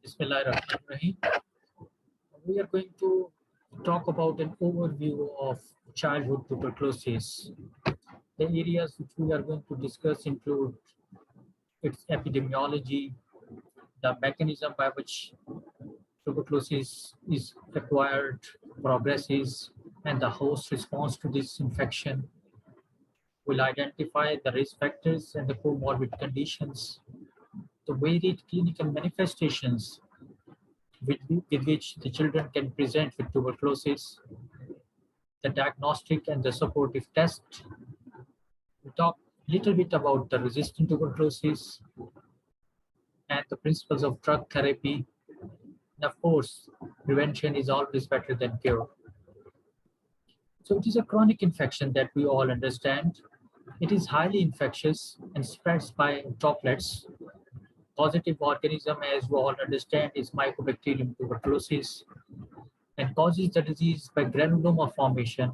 Bismillahirrahmanirrahim. We are going to talk about an overview of childhood tuberculosis. The areas which we are going to discuss include its epidemiology, the mechanism by which tuberculosis is acquired, progresses, and the host response to this infection. We'll identify the risk factors and the comorbid conditions, the varied clinical manifestations with which the children can present with tuberculosis, the diagnostic and the supportive test. We talk a little bit about the resistant tuberculosis and the principles of drug therapy. And of course, prevention is always better than cure. So it is a chronic infection that we all understand. It is highly infectious and spreads by droplets. Positive organism, as we all understand, is Mycobacterium tuberculosis and causes the disease by granuloma formation.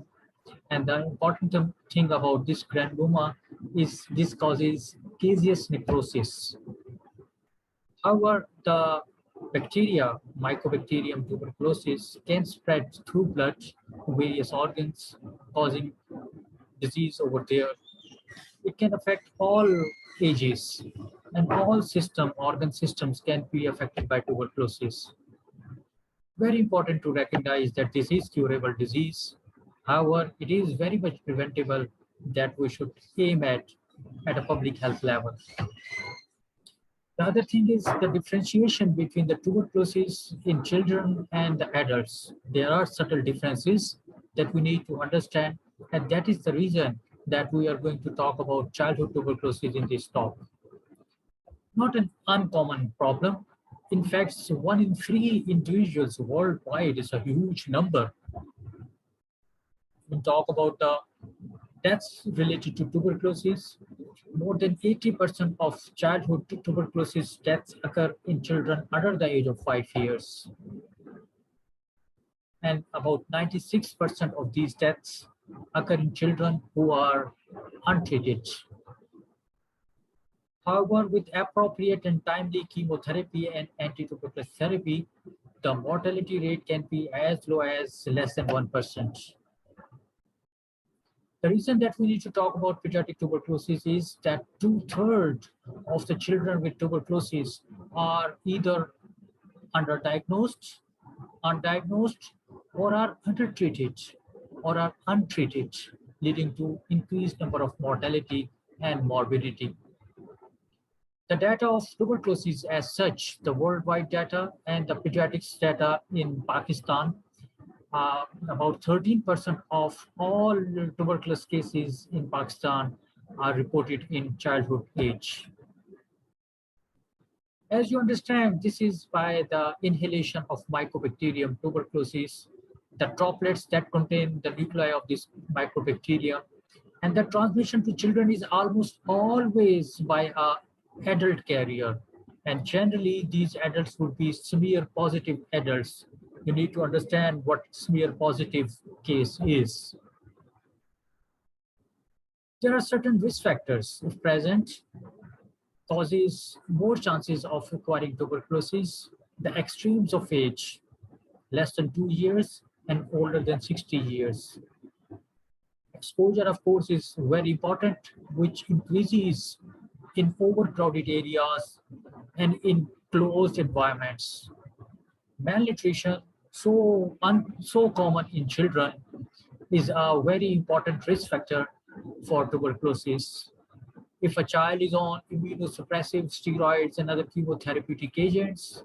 And the important thing about this granuloma is this causes caseous necrosis. However, the bacteria, Mycobacterium tuberculosis, can spread through blood to various organs, causing disease over there. It can affect all ages, and all organ systems can be affected by tuberculosis. Very important to recognize that this is curable disease. However, it is very much preventable that we should aim at a public health level. The other thing is the differentiation between the tuberculosis in children and the adults. There are subtle differences that we need to understand, and that is the reason that we are going to talk about childhood tuberculosis in this talk. Not an uncommon problem. In fact, 1 in 3 individuals worldwide is a huge number. When we talk about the deaths related to tuberculosis, more than 80% of childhood tuberculosis deaths occur in children under the age of 5 years. And about 96% of these deaths occur in children who are untreated. However, with appropriate and timely chemotherapy and anti-tuberculosis therapy, the mortality rate can be as low as less than 1%. The reason that we need to talk about pediatric tuberculosis is that 2/3 of the children with tuberculosis are either underdiagnosed, undiagnosed, or are undertreated or are untreated, leading to increased number of mortality and morbidity. The data of tuberculosis as such, the worldwide data and the pediatrics data in Pakistan, about 13% of all tuberculosis cases in Pakistan are reported in childhood age. As you understand, this is by the inhalation of Mycobacterium tuberculosis, the droplets that contain the nuclei of this Mycobacterium, and the transmission to children is almost always by a adult carrier, and generally these adults would be smear positive adults. You need to understand what smear positive case is. There are certain risk factors, if present, causes more chances of acquiring tuberculosis. The extremes of age, less than 2 years and older than 60 years. Exposure, of course, is very important, which increases in overcrowded areas and in closed environments. Malnutrition, so common in children, is a very important risk factor for tuberculosis. If a child is on immunosuppressive steroids and other chemotherapeutic agents,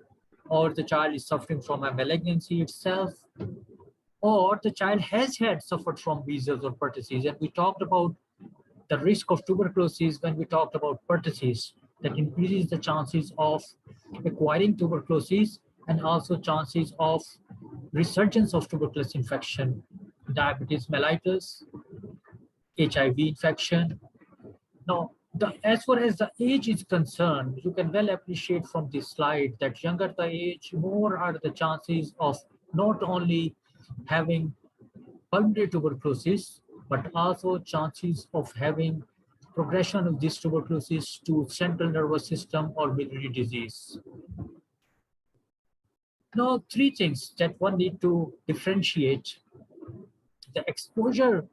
or the child is suffering from a malignancy itself, or the child has suffered from measles or pertussis, and we talked about the risk of tuberculosis when we talked about pertussis, that increases the chances of acquiring tuberculosis and also chances of resurgence of tuberculosis infection, diabetes mellitus, HIV infection. Now, as far as the age is concerned, you can well appreciate from this slide that younger the age, more are the chances of not only having pulmonary tuberculosis, but also chances of having progression of this tuberculosis to central nervous system or biliary disease. Now, three things that one need to differentiate: the exposure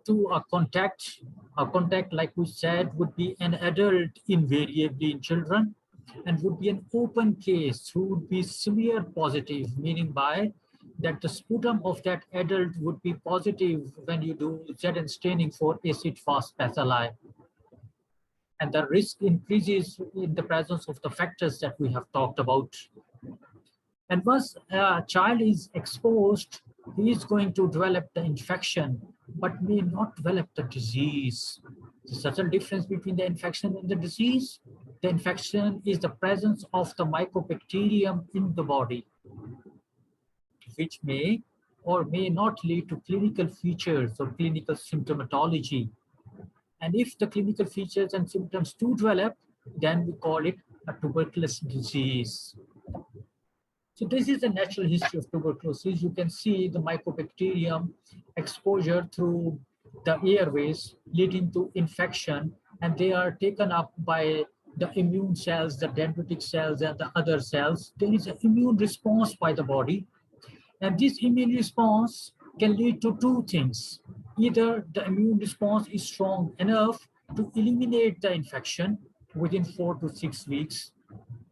to a contact, like we said, would be an adult invariably in children, and would be an open case who would be smear positive, meaning by that the sputum of that adult would be positive when you do ZN staining for acid fast bacilli. And the risk increases in the presence of the factors that we have talked about. And once a child is exposed, he is going to develop the infection, but may not develop the disease. The subtle difference between the infection and the disease: the infection is the presence of the mycobacterium in the body, which may or may not lead to clinical features or clinical symptomatology. And if the clinical features and symptoms do develop, then we call it a tuberculous disease. So this is the natural history of tuberculosis. You can see the mycobacterium exposure through the airways leading to infection, and they are taken up by the immune cells, the dendritic cells, and the other cells. There is an immune response by the body, and this immune response can lead to two things. Either the immune response is strong enough to eliminate the infection within 4 to 6 weeks,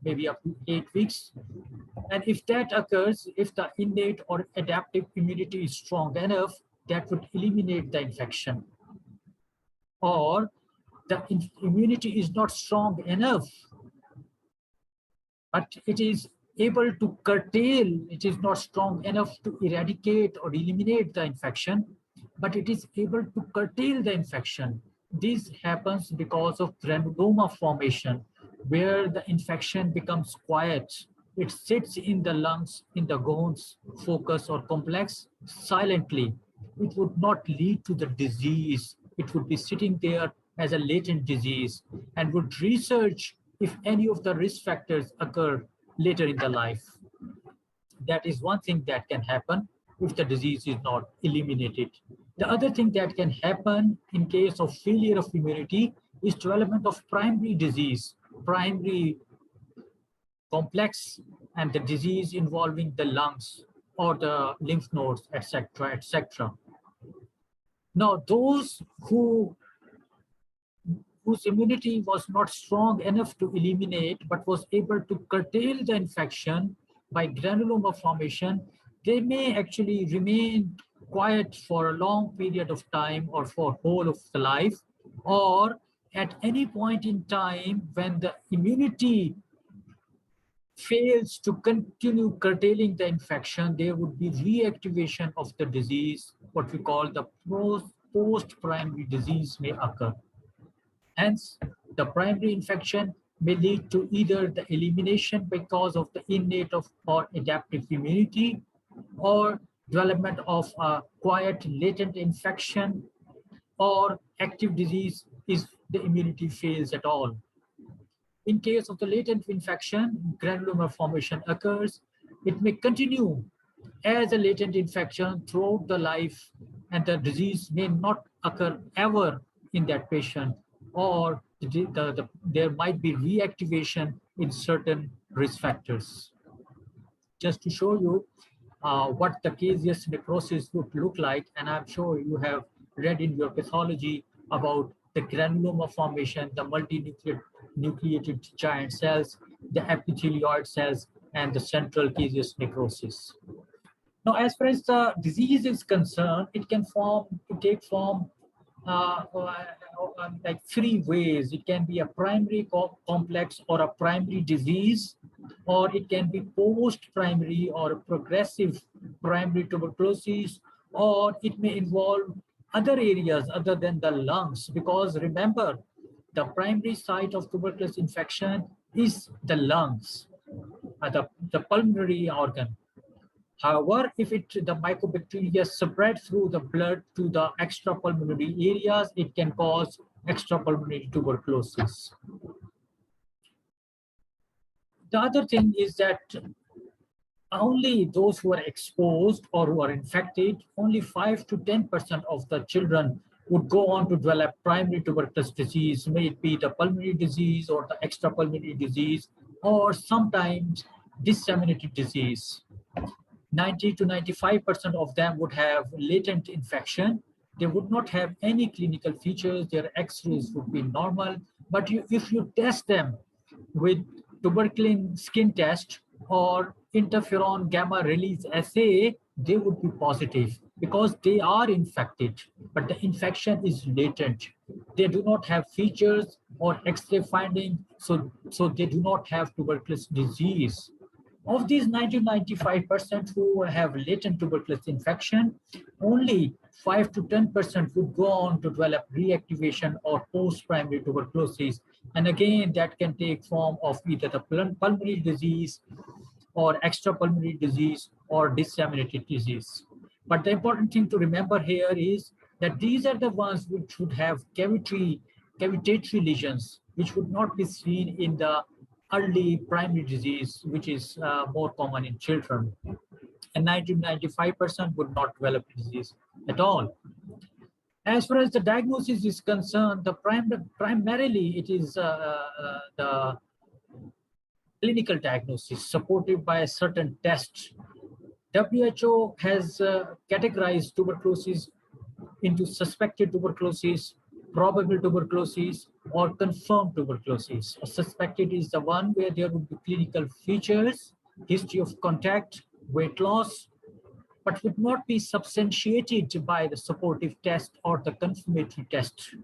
maybe up to 8 weeks. And if that occurs, if the innate or adaptive immunity is strong enough, that would eliminate the infection. Or the immunity is not strong enough, but it is able to curtail, it is not strong enough to eradicate or eliminate the infection, but it is able to curtail the infection. This happens because of granuloma formation, where the infection becomes quiet. It sits in the lungs, in the gons, focus, or complex silently. It would not lead to the disease. It would be sitting there as a latent disease, and would research if any of the risk factors occur later in the life. That is one thing that can happen if the disease is not eliminated. The other thing that can happen in case of failure of immunity is development of primary disease, primary complex, and the disease involving the lungs or the lymph nodes, etc., etc. Now, those whose immunity was not strong enough to eliminate, but was able to curtail the infection by granuloma formation, they may actually remain quiet for a long period of time or for whole of the life, or at any point in time when the immunity fails to continue curtailing the infection, there would be reactivation of the disease. What we call the post-primary disease may occur. Hence, the primary infection may lead to either the elimination because of the innate or adaptive immunity, or development of a quiet latent infection, or active disease if the immunity fails at all. In case of the latent infection, granuloma formation occurs. It may continue as a latent infection throughout the life, and the disease may not occur ever in that patient, or there might be reactivation in certain risk factors. Just to show you what the caseous necrosis would look like, and I'm sure you have read in your pathology about the granuloma formation, the multinucleated giant cells, the epithelioid cells, and the central caseous necrosis. Now, as far as the disease is concerned, it can take form like three ways. It can be a primary complex or a primary disease, or it can be post-primary or progressive primary tuberculosis, or it may involve other areas other than the lungs, because remember, the primary site of tuberculosis infection is the lungs, the pulmonary organ. However, if the mycobacteria spread through the blood to the extrapulmonary areas, it can cause extrapulmonary tuberculosis. The other thing is that only those who are exposed or who are infected, only 5 to 10% of the children would go on to develop primary tuberculosis disease, may it be the pulmonary disease or the extrapulmonary disease, or sometimes disseminated disease. 90 to 95% of them would have latent infection. They would not have any clinical features. Their X-rays would be normal. But if you test them with tuberculin skin test or interferon gamma release assay, they would be positive because they are infected, but the infection is latent. They do not have features or X-ray finding, so they do not have tuberculosis disease. Of these 90 to 95% who have latent tuberculosis infection, only 5 to 10% would go on to develop reactivation or post-primary tuberculosis. And again, that can take form of either the pulmonary disease or extrapulmonary disease or disseminated disease. But the important thing to remember here is that these are the ones which would have cavitatory lesions, which would not be seen in the early primary disease, which is more common in children. And 90 to 95% would not develop disease at all. As far as the diagnosis is concerned, primarily it is the clinical diagnosis supported by a certain test. WHO has categorized tuberculosis into suspected tuberculosis, probable tuberculosis, or confirmed tuberculosis. A suspected is the one where there would be clinical features, history of contact, weight loss, but would not be substantiated by the supportive test or the confirmatory test.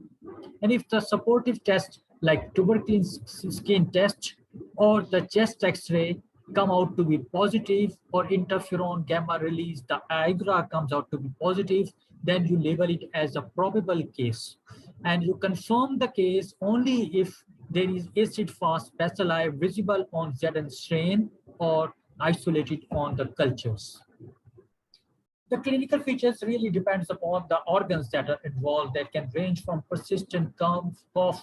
And if the supportive test, like tuberculin skin test or the chest X-ray, come out to be positive, or interferon gamma release, the IGRA comes out to be positive, then you label it as a probable case. And you confirm the case only if there is acid-fast bacilli visible on ZN strain or isolated on the cultures. The clinical features really depends upon the organs that are involved, that can range from persistent cough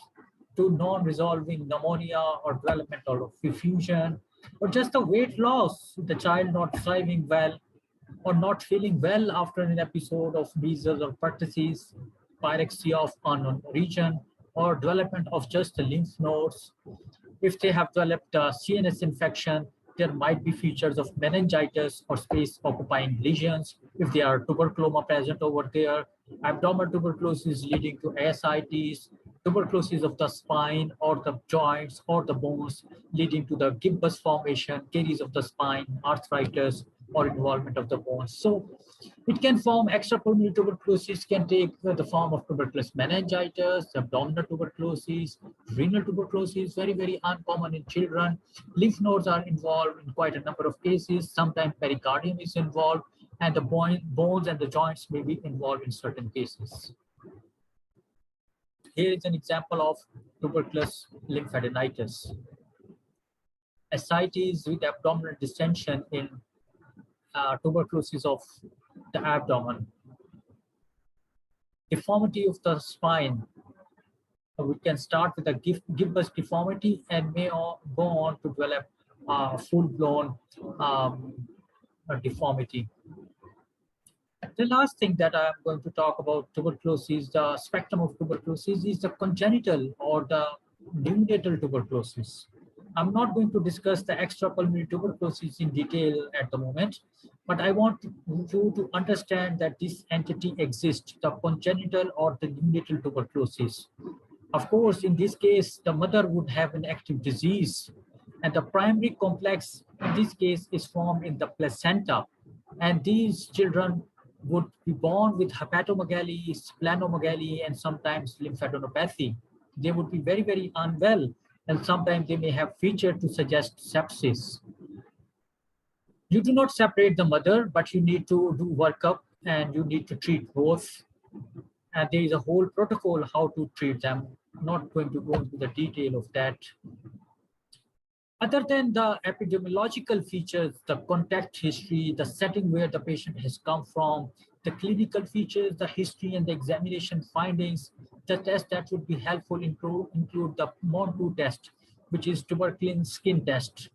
to non-resolving pneumonia or developmental of effusion, or just the weight loss, the child not thriving well or not feeling well after an episode of measles or pertussis, pyrexia of unknown region, or development of just the lymph nodes. If they have developed a CNS infection, there might be features of meningitis or space-occupying lesions. If there are tuberculoma present over there, abdominal tuberculosis leading to ascites, tuberculosis of the spine or the joints or the bones leading to the gibbous formation, caries of the spine, arthritis, or involvement of the bones. So it can form extrapulmonary tuberculosis, can take the form of tuberculous meningitis, abdominal tuberculosis, renal tuberculosis, very, very uncommon in children. Lymph nodes are involved in quite a number of cases. Sometimes pericardium is involved, and the bones and the joints may be involved in certain cases. Here is an example of tuberculous lymphadenitis. Ascites with abdominal distension in tuberculosis of the abdomen. Deformity of the spine. We can start with a gibbous deformity and may go on to develop full-blown deformity. The last thing that I'm going to talk about tuberculosis, the spectrum of tuberculosis, is the congenital or the neonatal tuberculosis. I'm not going to discuss the extrapulmonary tuberculosis in detail at the moment, but I want you to understand that this entity exists, the congenital or the neonatal tuberculosis. Of course, in this case, the mother would have an active disease, and the primary complex in this case is formed in the placenta, and these children would be born with hepatomegaly, splenomegaly, and sometimes lymphadenopathy. They would be very, very unwell, and sometimes they may have feature to suggest sepsis. You do not separate the mother, but you need to do workup and you need to treat both. And there is a whole protocol how to treat them. I'm not going to go into the detail of that. Other than the epidemiological features, the contact history, the setting where the patient has come from, the clinical features, the history and the examination findings, the tests that would be helpful include the MON2 test, which is tuberculin skin test,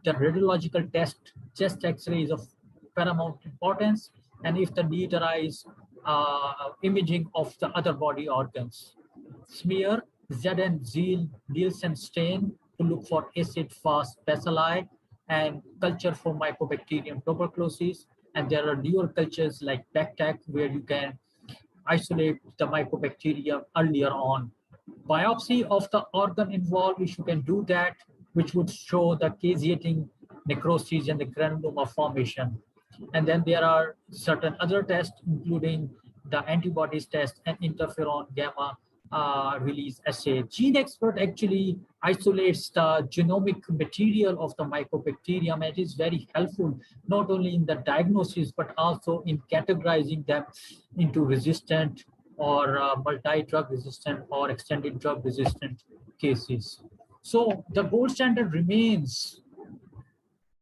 the radiological test, chest X-ray is of paramount importance, and if the need arise, imaging of the other body organs. Smear, ZN Nielsen stain to look for acid-fast bacilli, and culture for Mycobacterium tuberculosis. And there are newer cultures like BACTEC, where you can isolate the mycobacterium earlier on. Biopsy of the organ involved, if you can do that, which would show the caseating necrosis and the granuloma formation. And then there are certain other tests, including the antibodies test and interferon gamma release assay. GeneXpert actually isolates the genomic material of the mycobacterium, and it is very helpful not only in the diagnosis but also in categorizing them into resistant or multi-drug resistant or extended drug resistant cases. So the gold standard remains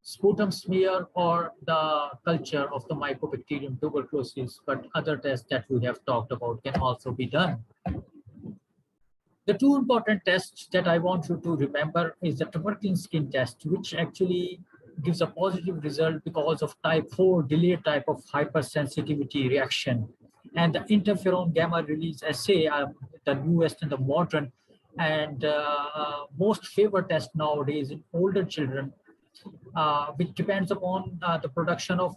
sputum smear or the culture of the Mycobacterium tuberculosis, but other tests that we have talked about can also be done. The two important tests that I want you to remember is the tuberculin skin test, which actually gives a positive result because of type 4 delayed type of hypersensitivity reaction. And the interferon gamma release assay, the newest and the modern and most favored test nowadays in older children, which depends upon the production of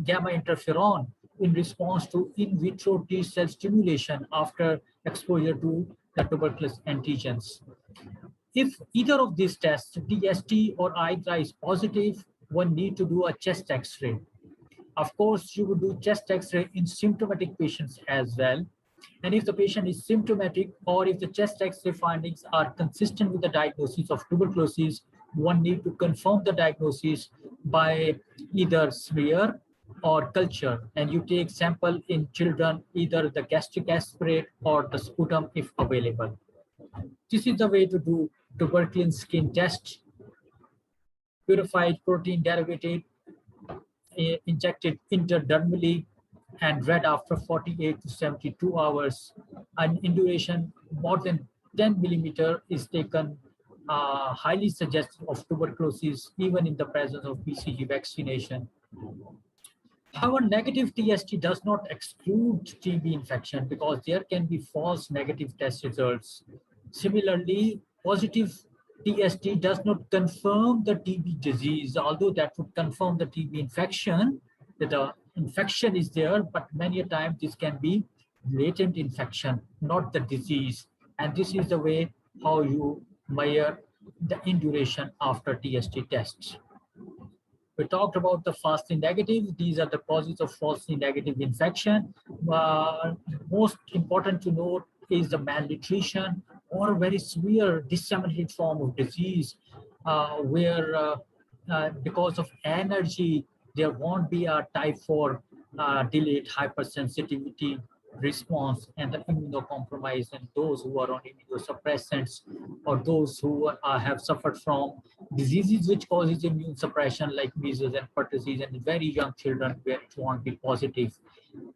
gamma interferon in response to in vitro T cell stimulation after exposure to the tuberculous antigens. If either of these tests, TST or IGRA, is positive, one need to do a chest X-ray. Of course, you would do chest X-ray in symptomatic patients as well. And if the patient is symptomatic or if the chest X-ray findings are consistent with the diagnosis of tuberculosis, one need to confirm the diagnosis by either smear or culture. And you take sample in children, either the gastric aspirate or the sputum if available. This is the way to do tuberculin skin test. Purified protein derivative injected intradermally and read after 48 to 72 hours. And in duration, more than 10 millimeter is taken, highly suggestive of tuberculosis, even in the presence of BCG vaccination. However, negative TST does not exclude TB infection because there can be false negative test results. Similarly, positive TST does not confirm the TB disease, although that would confirm the TB infection, that the infection is there, but many a time this can be latent infection, not the disease. And this is the way how you measure the induration after TST tests. We talked about the falsely negative. These are the causes of falsely negative infection. Most important to note is the malnutrition or very severe disseminated form of disease where because of energy, there won't be a type 4 delayed hypersensitivity response and the immunocompromised, and those who are on immunosuppressants or those who have suffered from diseases which causes immune suppression like measles and pertussis and very young children where it won't be positive.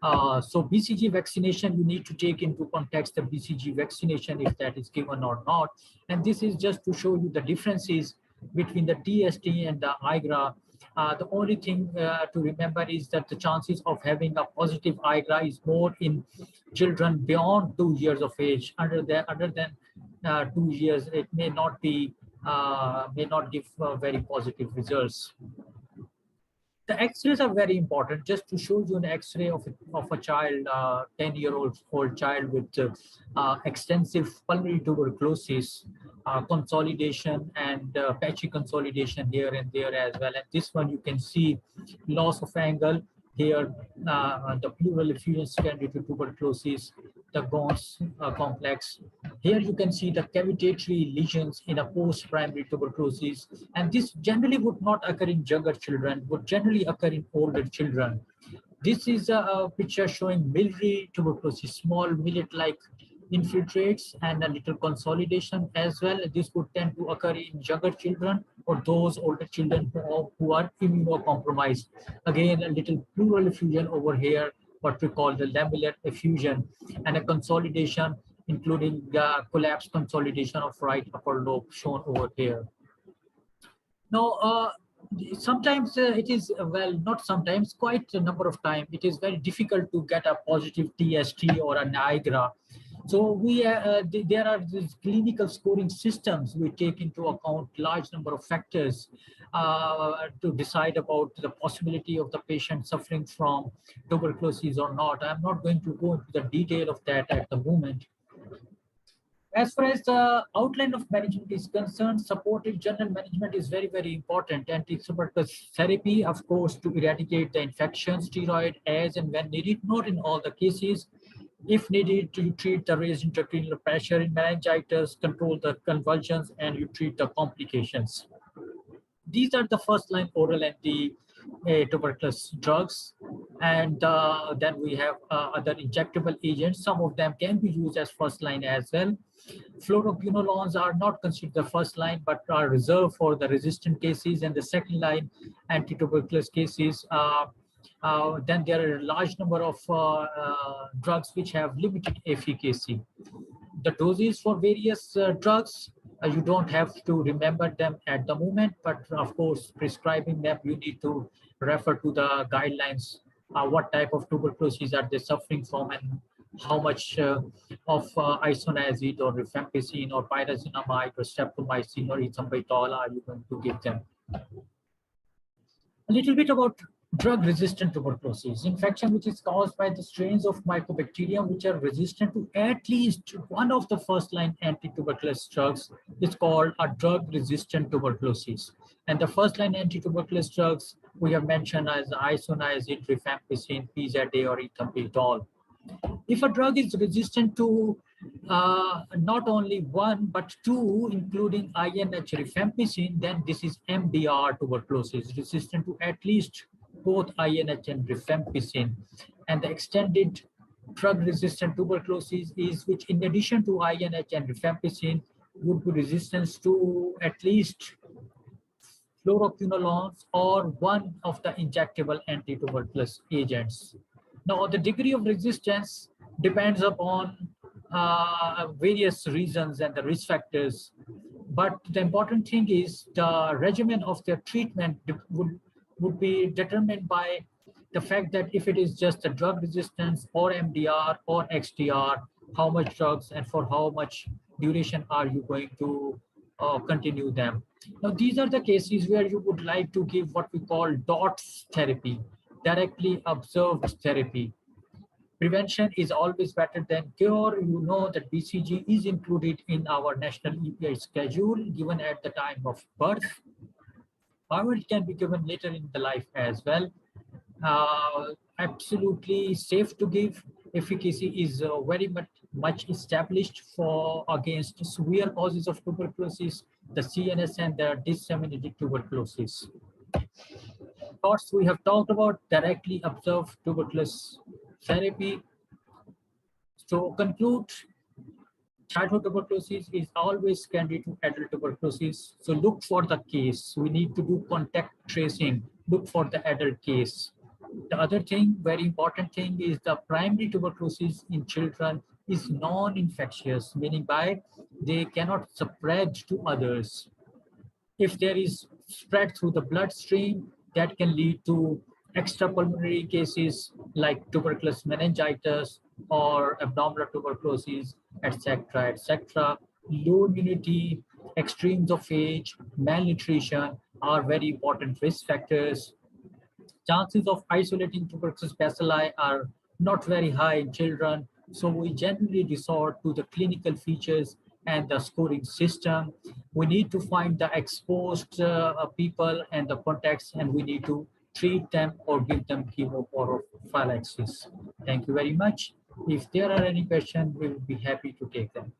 So BCG vaccination, you need to take into context the BCG vaccination if that is given or not. And this is just to show you the differences between the TST and the IGRA. The only thing to remember is that the chances of having a positive IGRA is more in children beyond 2 years of age. Other than 2 years, it may not be may not give very positive results. The X-rays are very important. Just to show you an X-ray of a child, 10-year-old child with extensive pulmonary tuberculosis, consolidation and patchy consolidation here and there as well. And this one you can see loss of angle here, the pleural effusion secondary to tuberculosis, the Gons complex. Here you can see the cavitatory lesions in a post-primary tuberculosis, and this generally would not occur in younger children, would generally occur in older children. This is a picture showing miliary tuberculosis, small millet-like infiltrates and a little consolidation as well. This would tend to occur in younger children or those older children who are immunocompromised. Again, a little pleural effusion over here, what we call the lamellar effusion, and a consolidation, including collapsed consolidation of right upper lobe shown over here. Now, sometimes it is, well, not sometimes, quite a number of times, it is very difficult to get a positive TST or an IGRA So there are these clinical scoring systems. We take into account large number of factors to decide about the possibility of the patient suffering from tuberculosis or not. I'm not going to go into the detail of that at the moment. As far as the outline of management is concerned, supportive general management is very, very important. Antituberculous therapy, of course, to eradicate the infection, steroid as and when needed, not in all the cases. If needed, you treat the raised intracranial pressure in meningitis, control the convulsions, and you treat the complications. These are the first line oral anti-tuberculous drugs. And then we have other injectable agents. Some of them can be used as first line as well. Fluoroquinolones are not considered the first line, but are reserved for the resistant cases and the second line anti-tuberculous cases. Then there are a large number of drugs which have limited efficacy. The doses for various drugs, you don't have to remember them at the moment, but of course, prescribing them, you need to refer to the guidelines. What type of tuberculosis are they suffering from, and how much of isoniazid or rifampicin or pyrazinamide or streptomycin or ethambutol are you going to give them? A little bit about drug-resistant tuberculosis, infection which is caused by the strains of mycobacterium which are resistant to at least one of the first-line anti-tuberculous drugs is called a drug-resistant tuberculosis. And the first-line anti-tuberculous drugs we have mentioned as isoniazid, rifampicin, PZA, or ethambutol. If a drug is resistant to not only one, but two, including INH rifampicin, then this is MDR tuberculosis, resistant to at least both INH and rifampicin. And the extended drug-resistant tuberculosis is which, in addition to INH and rifampicin, would be resistance to at least fluoroquinolones or one of the injectable anti-tuberculous agents. Now, the degree of resistance depends upon various reasons and the risk factors. But the important thing is the regimen of their treatment would be determined by the fact that if it is just a drug resistance or MDR or XDR, how much drugs and for how much duration are you going to continue them. Now, these are the cases where you would like to give what we call DOTS therapy, directly observed therapy. Prevention is always better than cure. You know that BCG is included in our national EPI schedule given at the time of birth. However, it can be given later in the life as well. Absolutely safe to give. Efficacy is very much established for against severe causes of tuberculosis, the CNS and the disseminated tuberculosis. Thoughts we have talked about directly observed tuberculosis therapy. So conclude, childhood tuberculosis is always secondary to adult tuberculosis. So look for the case. We need to do contact tracing. Look for the adult case. The other thing, very important thing, is the primary tuberculosis in children is non-infectious, meaning by they cannot spread to others. If there is spread through the bloodstream, that can lead to extrapulmonary cases like tuberculous meningitis or abdominal tuberculosis, etc., etc. Low immunity, extremes of age, malnutrition are very important risk factors. Chances of isolating tuberculosis bacilli are not very high in children, so we generally resort to the clinical features and the scoring system. We need to find the exposed people and the contacts, and we need to treat them or give them chemoprophylaxis. Thank you very much. If there are any questions, we will be happy to take them.